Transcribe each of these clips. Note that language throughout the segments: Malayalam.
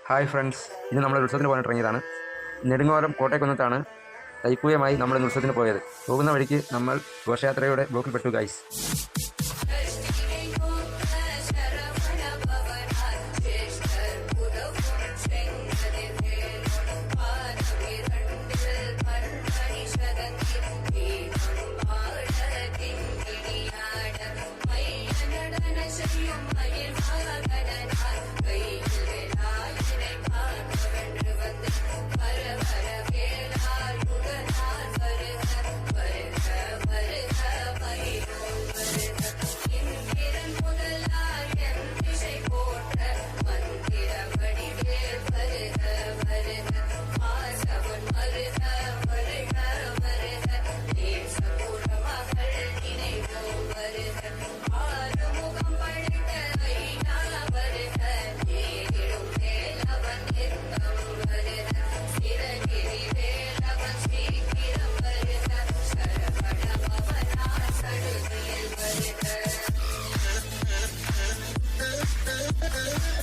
ഹായ് ഫ്രണ്ട്സ്, ഇന്ന് നമ്മൾ ഉത്സവത്തിന് പോകാൻ ഇറങ്ങിയതാണ്. നെടുങ്ങോലം കോട്ടയക്കുന്നത്താണ് തൈപ്പൂയമായി നമ്മൾ ഉത്സവത്തിന് പോയത്. പോകുന്ന വഴിക്ക് നമ്മൾ ഘോഷയാത്രയുടെ ബ്ലോക്കിൽപ്പെട്ടു ഗൈസ്.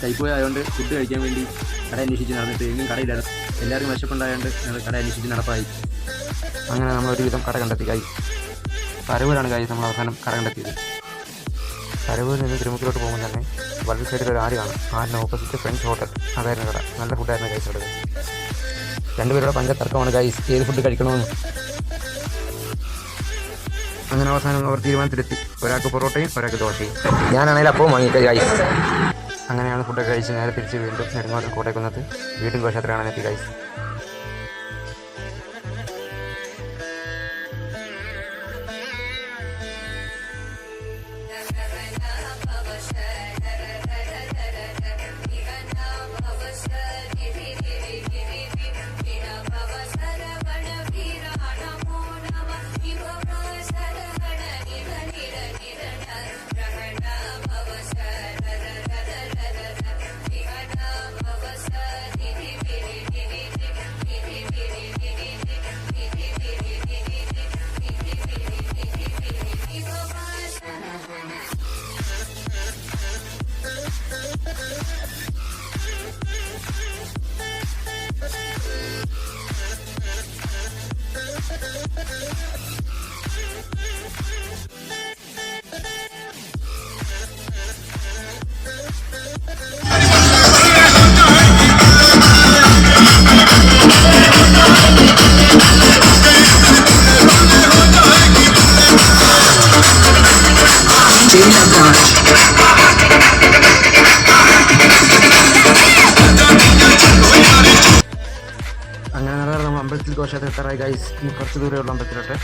തൈപ്പൂയ ആയതുകൊണ്ട് ഫുഡ് കഴിക്കാൻ വേണ്ടി കട അന്വേഷിച്ച് നടന്നിട്ട് എങ്ങും കടയില്ലായിരുന്നു. എല്ലാവരും വിശപ്പുണ്ടായതുകൊണ്ട് ഞങ്ങൾ കട അന്വേഷിച്ച് നടപ്പായി. അങ്ങനെ നമ്മൾ ഒരുവിധം കട കണ്ടെത്തി ഗൈസ്. പരവൂരാണ് ഗൈസ് നമ്മൾ അവസാനം കട കണ്ടെത്തിയത്. പരവൂരിൽ നിന്ന് തിരുമുക്കിലോട്ട് പോകുമ്പോൾ തന്നെ വലത് സൈഡിൽ ഒരു ആര് കാണും. ആരിന് ഓപ്പോസിറ്റ് ഫ്രണ്ട്സ് ഹോട്ടൽ, അതായിരുന്നു കട. നല്ല ഫുഡായിരുന്നു ഗൈസ് അവിടെ. രണ്ടുപേരുടെ പഞ്ചതർക്കമാണ് ഗൈസ് ഏത് ഫുഡ് കഴിക്കണമെന്ന്. അങ്ങനെ അവസാനം അവർ തീരുമാനത്തിലെത്തി. ഒരാൾക്ക് പൊറോട്ടയും ഒരാൾക്ക് ദോശയും. ഞാനാണെങ്കിൽ അപ്പവും വാങ്ങിയിട്ട് ഗൈസ്. അങ്ങനെയാണ് ഫുഡൊക്കെ കഴിച്ച് നേരെ തിരിച്ച് വീണ്ടും നെടുങ്ങോലം കോട്ടയക്കുന്നത്ത് വീണ്ടും ഘോഷയാത്ര കാണാനെത്തി ഗൈസ്. അങ്ങനെ നടന്ന നമ്മൾ അമ്പലത്തിൽ ഘോഷയാത്ര എത്താറായി ഗൈസ്. ഇനി കുറച്ച് ദൂരമുള്ള അമ്പലത്തിലോട്ട്.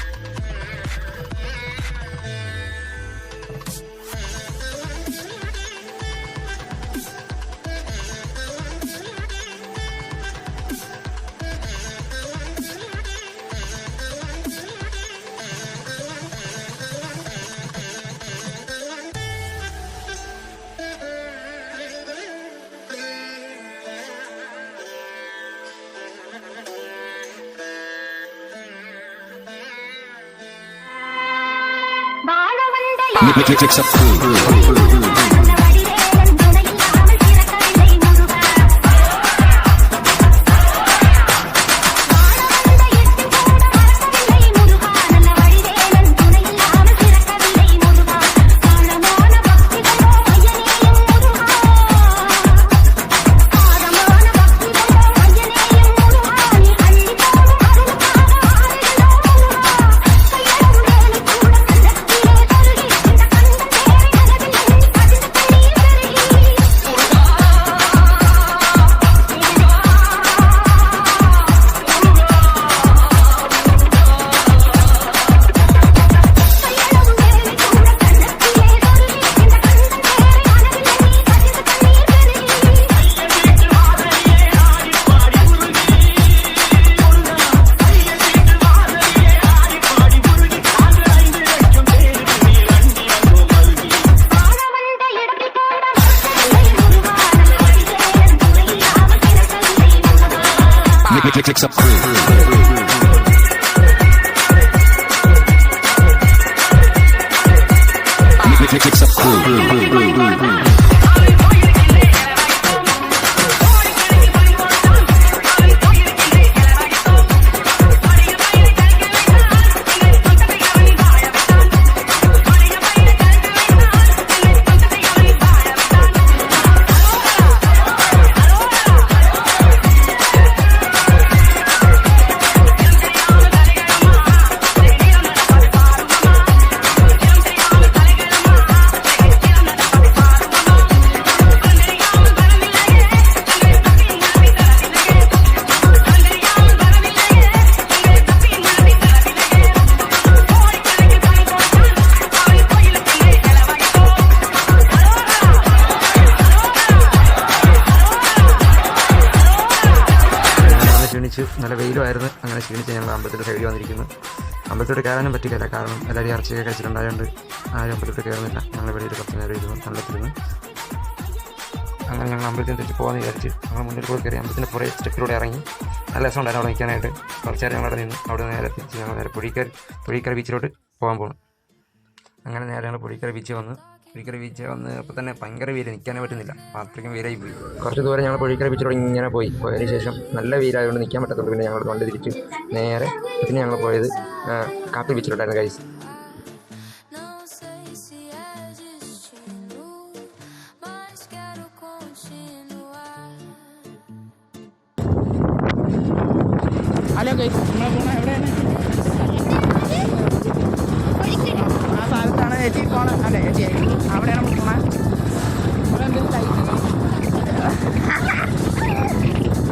Mix up cool. Mix up cool. Mix up cool. ക്ഷീണിച്ച് നല്ല വെയിലുമായിരുന്നു. അങ്ങനെ ക്ഷീണിച്ച് ഞങ്ങൾ അമ്പലത്തിൻ്റെ സൈഡിൽ വന്നിരിക്കുന്നു. അമ്പലത്തോട്ട് കയറാനും പറ്റില്ല, കാരണം എല്ലാവരും ഇറച്ചിയൊക്കെ കഴിച്ചിട്ടുണ്ടായതുകൊണ്ട് ആരും അമ്പലത്തോട്ട് കയറുന്നില്ല. ഞങ്ങൾ വെളിയിൽ കുറച്ച് നേരം ഇരുന്നു, നല്ലത്തിരുന്നു. അങ്ങനെ ഞങ്ങൾ അമ്പലത്തിൽ തിരിച്ച് പോകാമെന്ന് വിചാരിച്ച് ഞങ്ങൾ മുന്നിൽ കൂടെ കയറി അമ്പലത്തിൻ്റെ കുറേ സ്റ്റെപ്പിലൂടെ ഇറങ്ങി. നല്ല രസമുണ്ടായിരുന്നു അവിടെ നിൽക്കാനായിട്ട്. കുറച്ച് നേരം ഞങ്ങളവിടെ നിന്ന് അവിടെ നേരെ തിരിച്ച് ഞങ്ങൾ നേരെ പുഴിക്കര ബീച്ചിലോട്ട് പോകാൻ പോകണം. അങ്ങനെ നേരെ ഞങ്ങൾ പുഴിക്കര ബീച്ച് വന്ന് അപ്പോൾ തന്നെ ഭയങ്കര വെയിൽ, നിൽക്കാനേ പറ്റുന്നില്ല. അത്രയ്ക്കും വെയിലായി പോയി. കുറച്ച് ദൂരം ഞങ്ങൾ പുഴിക്കര ബീച്ചിലോട്ട് ഇങ്ങനെ പോയതിന് ശേഷം നല്ല വെയിലായതുകൊണ്ട് നിൽക്കാൻ പറ്റത്തുള്ളൂ. പിന്നെ ഞങ്ങൾ വണ്ടി തിരിച്ച് നേരെ പിന്നെ ഞങ്ങൾ പോയത് കാപ്പി ബീച്ചിലോട്ടായിരുന്നു ഗൈസ്. ഹലോ ഗൈസ്, നമ്മളെ പോണ എവിടെയാണ്? ആ സ്ഥലത്താണ് ചേച്ചി പോണത്. അല്ലേ ചേച്ചി, അവിടെയാണ് നമ്മൾ പോണത്. ഇവിടെ എന്തെങ്കിലും കഴിക്കണം.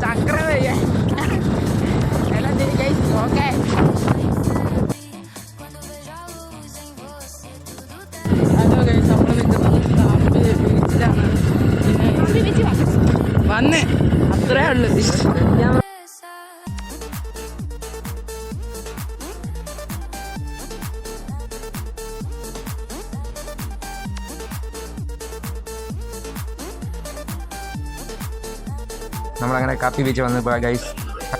ചക്ര വയ്യേ എല്ലാം ശരി ഗൈസ്, ഓക്കെ. ഹലോ ഗൈസ്, നമ്മൾ നിൽക്കുന്നത് കാപ്പി ബീച്ചിലാണ്. വന്നേ അത്രേ ഉള്ളു. നമ്മളങ്ങനെ കാപ്പി ബീച്ച് വന്ന് ഗൈസ്.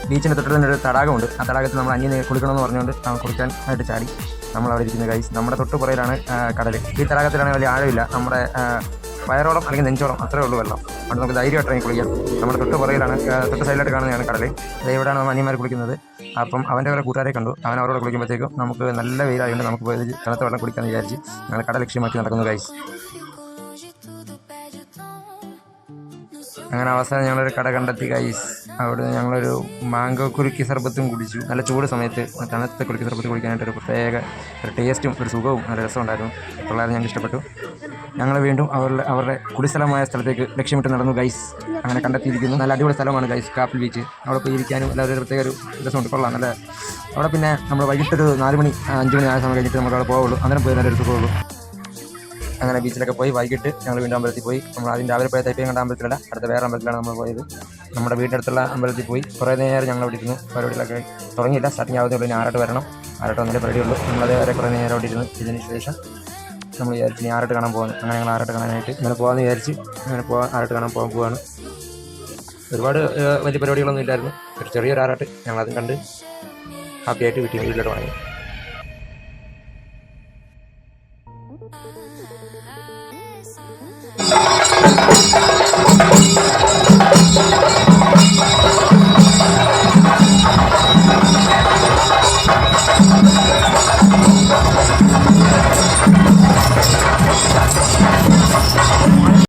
ബീച്ചിൻ്റെ തൊട്ട് തന്നെ ഒരു തടാകമുണ്ട്. ആ തടാകത്തിൽ നമ്മൾ അന്യം കുളിക്കണമെന്ന് പറഞ്ഞുകൊണ്ട് നമ്മൾ കുളിക്കാൻ ആയിട്ട് ചാടി നമ്മളവിടെ ഇരിക്കുന്ന ഗൈസ്. നമ്മുടെ തൊട്ട് പുറയിലാണ് കടൽ. ഈ തടാകത്തിലാണെങ്കിൽ വലിയ ആഴമില്ല, നമ്മുടെ വയറോളം അല്ലെങ്കിൽ നെഞ്ചോളം അത്രേ ഉള്ളൂ വെള്ളം. അവിടെ നമുക്ക് ധൈര്യമായിട്ട് ഇറങ്ങി കുളിക്കാം. നമ്മുടെ തൊട്ട് പുറയിലാണ്, തൊട്ട് സൈഡിലായിട്ട് കാണുന്നതാണ് കടൽ. ഇവിടെയാണ് നമ്മൾ അനിയന്മാർ കുളിക്കുന്നത്. അപ്പം അവൻ്റെ ഓരോ കൂട്ടുകാരെ കണ്ടു. അവൻ അവരോട് കുളിക്കുമ്പോഴത്തേക്കും നമുക്ക് നല്ല വെയിലായതുകൊണ്ട് നമുക്ക് പോയി തണുത്ത വെള്ളം കുളിക്കാമെന്ന് വിചാരിച്ച് ഞങ്ങൾ കടൽ ലക്ഷ്യമാക്കി നടക്കുന്നു ഗൈസ്. അങ്ങനെ അവസാനം ഞങ്ങളൊരു കട കണ്ടെത്തി ഗൈസ്. അവിടെ ഞങ്ങളൊരു മാംഗോ കുലുക്കി സർബത്തും കുടിച്ചു. നല്ല ചൂട് സമയത്ത് തണുത്ത കുലുക്കി സർബത്ത് കുടിക്കാനായിട്ട് ഒരു പ്രത്യേക ഒരു ടേസ്റ്റും ഒരു സുഖവും നല്ല രസമുണ്ടായിരുന്നു. പിള്ളേരെ ഞങ്ങൾക്ക് ഇഷ്ടപ്പെട്ടു. ഞങ്ങൾ വീണ്ടും അവരുടെ കുടിസ്ഥലമായ സ്ഥലത്തേക്ക് ലക്ഷ്യമിട്ട് നടന്നു ഗൈസ്. അങ്ങനെ കണ്ടെത്തിയിരിക്കുന്നു. നല്ല അടിപൊളി സ്ഥലമാണ് ഗൈസ് കാപ്പി ബീച്ച്. അവിടെ പോയി ഇരിക്കാനും എല്ലാവരും പ്രത്യേക ഒരു രസമുണ്ട്, കൊള്ളാം നല്ല. അവിടെ പിന്നെ നമ്മൾ വൈകിട്ടൊരു 4 മണി 5 മണി ആയ സമയം കഴിഞ്ഞിട്ട് നമുക്ക് അവിടെ പോവുള്ളൂ. അന്നേരം പോയി നല്ലൊരു സുഖമുള്ളൂ. അങ്ങനെ ബീച്ചിലൊക്കെ പോയി വൈകിട്ട് ഞങ്ങൾ വീണ്ടും അമ്പലത്തിൽ പോയി. നമ്മൾ ആദ്യം രാവിലെ പോയ തൈപ്പയും കണ്ട അമ്പലത്തിലല്ല, അടുത്ത വേറെ അമ്പലത്തിലാണ് നമ്മൾ പോയത്. നമ്മുടെ വീടിനടുത്തുള്ള അമ്പലത്തിൽ പോയി കുറേ നേരം ഞങ്ങൾ അവിടെ ഇരുന്നു. പരിപാടികളൊക്കെ തുടങ്ങിയില്ല, സ്റ്റാർട്ടിങ് ആവുന്നേ ഉള്ളൂ. ആറാട്ട് വരണം, ആറാട്ട് വന്നേ പരിപാടിയുള്ളൂ. നമ്മളത് വരെ കുറേ നേരം അവിടെ ഇരുന്നു. ഇതിന് ശേഷം നമ്മൾ വിചാരിച്ചു ആറാട്ട് കാണാൻ പോകുന്നു. അങ്ങനെ ഞങ്ങൾ ആറാട്ട് കാണാനായിട്ട് ഇങ്ങനെ പോകാമെന്ന് വിചാരിച്ച് അങ്ങനെ ആറാട്ട് കാണാൻ പോവാണ്. ഒരുപാട് വലിയ പരിപാടികളൊന്നും ഇല്ലായിരുന്നു, ഒരു ചെറിയൊരു ആറാട്ട്. ഞങ്ങളതും കണ്ട് ഹാപ്പിയായിട്ട് വീട്ടിലോട്ട് വാങ്ങി.